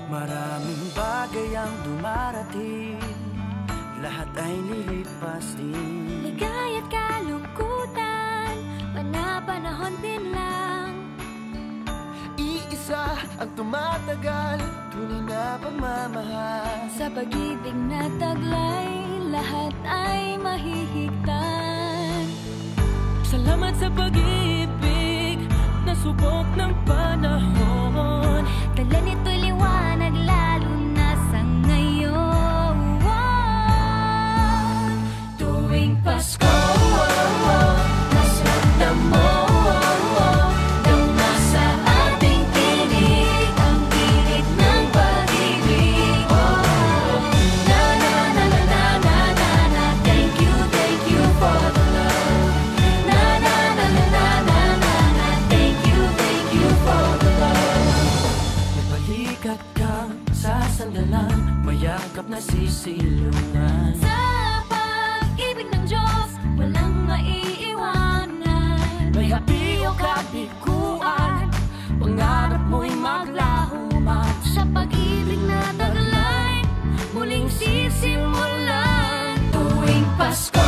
Maraming bagay ang dumarating, lahat ay lilipas din. Ligaya't kalungkutan, panahon din lang. Iisa ang tumatagal, tunay na pagmamahal. Sa pag-ibig na taglay, lahat ay mahihigtan. Salamat sa pag-ibig, nasubok ng panahon. Dala nito'y liwanag, lalo na sa ngayon. Tuwing Pasko, mas ramdam mo, dama sa ating tinig ang tinig ng pag-ibig. Na na na na na na na na, thank you for the love. Na na na na na na na na, thank you for the love. Nagbalikat ka sa sandalan, mayakap na sisilungan. Sa pag-ibig ng Diyos, walang maiiwanan. May hapi o kabiguan, pangarap mo'y maglaho man. Sa pag-ibig na taglay, muling sisimulan. Tuwing Pasko,